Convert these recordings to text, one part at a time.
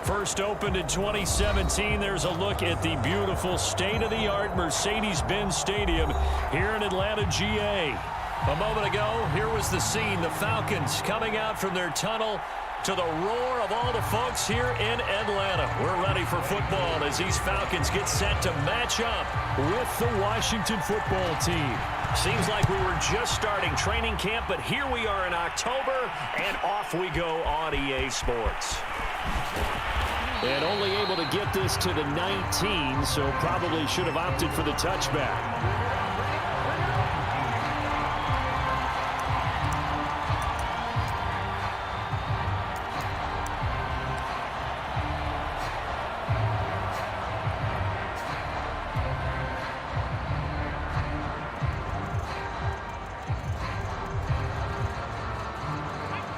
First opened in 2017. There's a look at the beautiful state-of-the-art Mercedes-Benz Stadium here in Atlanta, GA. A moment ago, here was the scene. The Falcons coming out from their tunnel to the roar of all the folks here in Atlanta. We're ready for football as these Falcons get set to match up with the Washington football team. Seems like we were just starting training camp, but here we are in October, and off we go on EA Sports. And only able to get this to the 19, so probably should have opted for the touchback.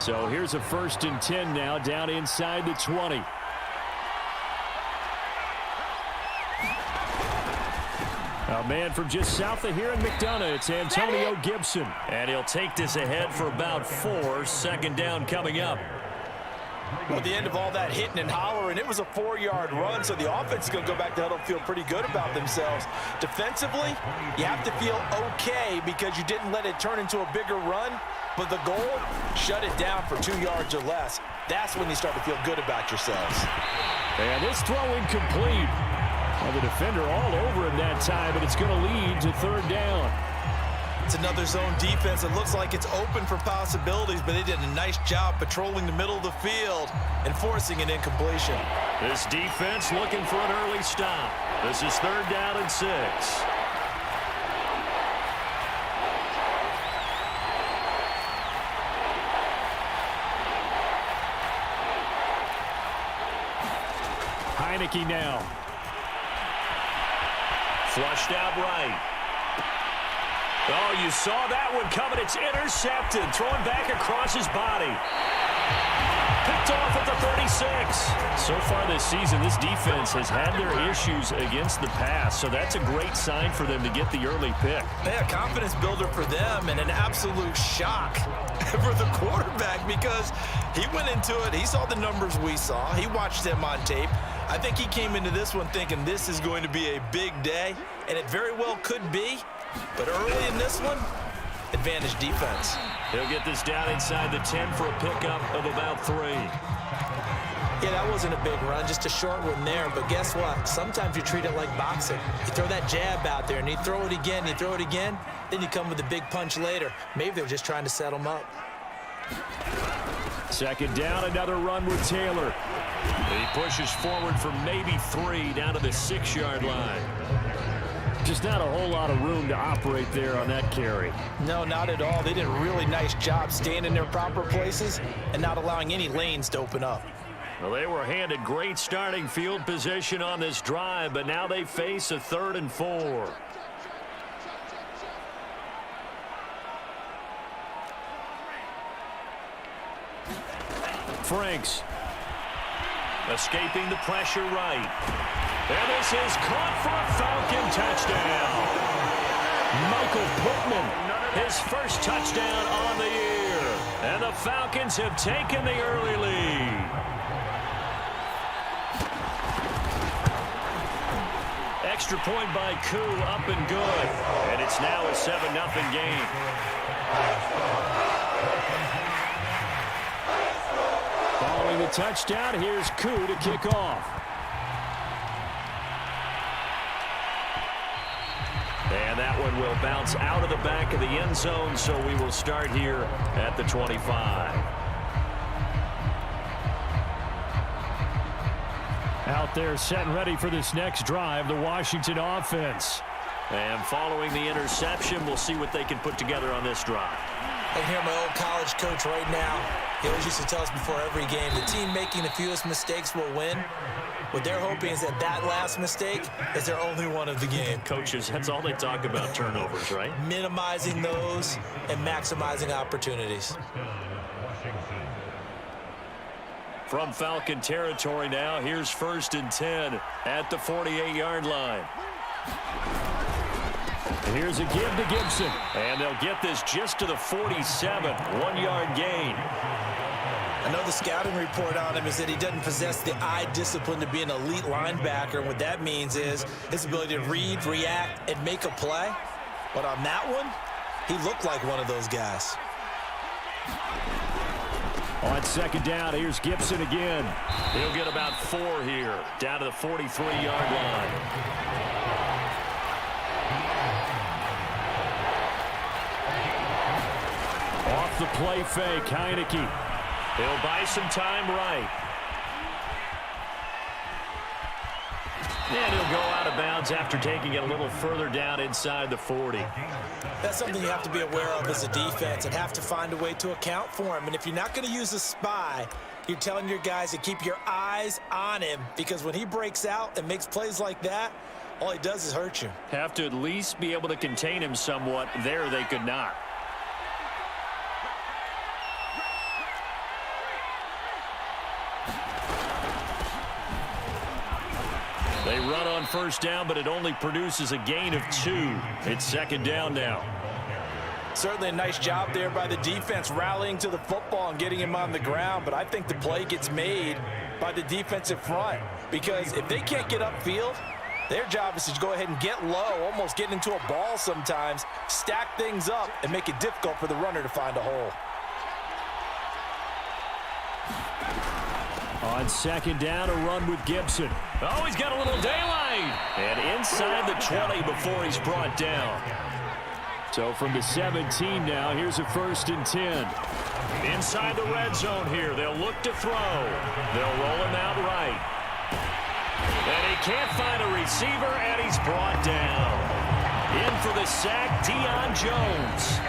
So here's a 1st and 10 now, down inside the 20. A man from just south of here in McDonough, it's Antonio Gibson. And he'll take this ahead for about 4. Second down coming up. Well, at the end of all that hitting and hollering, it was a 4-yard run, so the offense is going to go back to huddle, feel pretty good about themselves. Defensively, you have to feel okay because you didn't let it turn into a bigger run, but the goal, shut it down for 2 yards or less. That's when you start to feel good about yourselves. And this throw incomplete. Well, the defender all over him that time, but it's going to lead to 3rd down. It's another zone defense. It looks like it's open for possibilities, but they did a nice job patrolling the middle of the field and forcing an incompletion. This defense looking for an early stop. This is 3rd down and 6. Heineke now. Flushed out right. Oh, you saw that one coming. It's intercepted. Thrown back across his body. Picked off at the 36. So far this season, this defense has had their issues against the pass, so that's a great sign for them to get the early pick. Yeah, confidence builder for them and an absolute shock for the quarterback because he went into it. He saw the numbers we saw. He watched them on tape. I think he came into this one thinking this is going to be a big day, and it very well could be. But early in this one, advantage defense. He'll get this down inside the 10 for a pickup of about 3. Yeah, that wasn't a big run, just a short one there. But guess what? Sometimes you treat it like boxing. You throw that jab out there, and you throw it again, you throw it again, then you come with a big punch later. Maybe they're just trying to set them up. 2nd down, another run with Taylor. He pushes forward for maybe 3 down to the 6-yard line. Just not a whole lot of room to operate there on that carry. No, not at all. They did a really nice job staying in their proper places and not allowing any lanes to open up. Well, they were handed great starting field position on this drive, but now they face a 3rd and 4. Franks escaping the pressure right. And this is caught for a Falcon touchdown. Michael Pittman, his first touchdown on the year. And the Falcons have taken the early lead. Extra point by Koo, up and good. And it's now a 7-0 game. Following the touchdown, here's Koo to kick off. And that one will bounce out of the back of the end zone, so we will start here at the 25. Out there set and ready for this next drive, the Washington offense. And following the interception, we'll see what they can put together on this drive. I can hear my old college coach right now. He always used to tell us before every game, the team making the fewest mistakes will win. What they're hoping is that that last mistake is their only one of the game. Coaches, that's all they talk about, turnovers, right? Minimizing those and maximizing opportunities. From Falcon territory now, here's 1st and 10 at the 48-yard line. And here's a give to Gibson. And they'll get this just to the 47, 1-yard gain. I know the scouting report on him is that he doesn't possess the eye discipline to be an elite linebacker. And what that means is his ability to read, react, and make a play. But on that one, he looked like one of those guys. On second down, here's Gibson again. He'll get about 4 here, down to the 43-yard line. Off the play fake, Heineke. He'll buy some time right. And he'll go out of bounds after taking it a little further down inside the 40. That's something you have to be aware of as a defense and have to find a way to account for him. And if you're not going to use a spy, you're telling your guys to keep your eyes on him, because when he breaks out and makes plays like that, all he does is hurt you. Have to at least be able to contain him somewhat. There they could not. They run on first down, but it only produces a gain of 2. It's second down now. Certainly a nice job there by the defense rallying to the football and getting him on the ground, but I think the play gets made by the defensive front, because if they can't get upfield, their job is to go ahead and get low, almost get into a ball sometimes, stack things up, and make it difficult for the runner to find a hole. On second down, a run with Gibson. Oh, he's got a little daylight. And inside the 20 before he's brought down. So from the 17 now, here's a 1st and 10. Inside the red zone here. They'll look to throw. They'll roll him out right. And he can't find a receiver, and he's brought down. In for the sack, Deion Jones.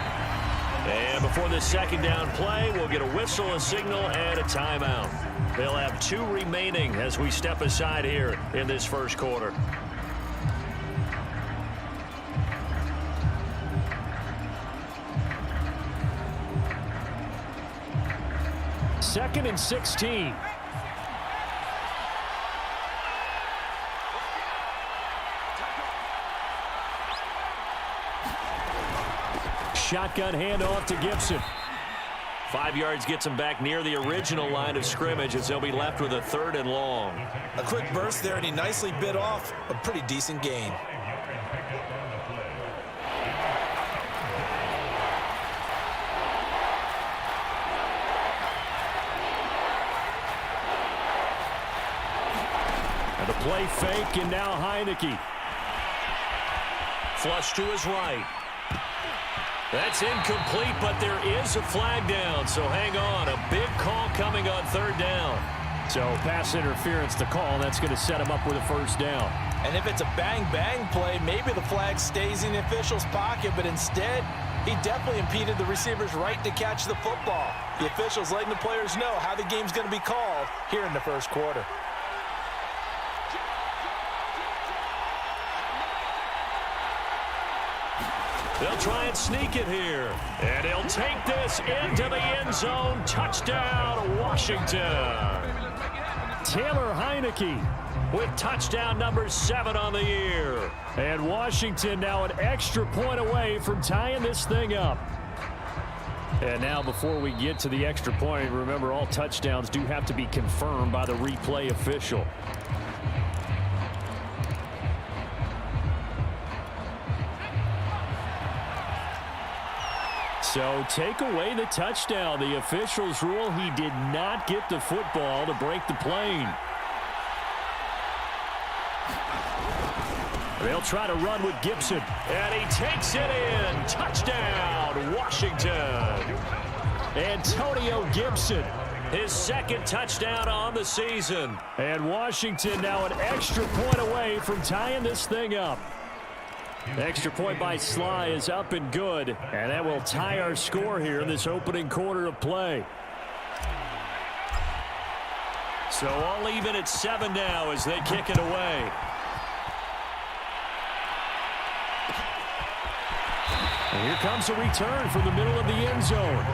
And before the second down play, we'll get a whistle, a signal, and a timeout. They'll have 2 remaining as we step aside here in this first quarter. Second and 16. Shotgun handoff to Gibson. 5 yards gets him back near the original line of scrimmage as they'll be left with a 3rd and long. A quick burst there, and he nicely bit off a pretty decent gain. And a play fake, and now Heineke. Flush to his right. That's incomplete, but there is a flag down, so hang on. A big call coming on 3rd down. So pass interference to call. That's going to set him up with a 1st down. And if it's a bang-bang play, maybe the flag stays in the official's pocket, but instead, he definitely impeded the receiver's right to catch the football. The officials letting the players know how the game's going to be called here in the first quarter. They'll try and sneak it here. And he'll take this into the end zone. Touchdown, Washington. Taylor Heineke with touchdown number 7 on the year. And Washington now an extra point away from tying this thing up. And now before we get to the extra point, remember all touchdowns do have to be confirmed by the replay official. So take away the touchdown. The officials rule he did not get the football to break the plane. They'll try to run with Gibson. And he takes it in. Touchdown, Washington. Antonio Gibson, his 2nd touchdown on the season. And Washington now an extra point away from tying this thing up. Extra point by Sly is up and good, and that will tie our score here in this opening quarter of play. So all even at 7 now as they kick it away. And here comes a return from the middle of the end zone.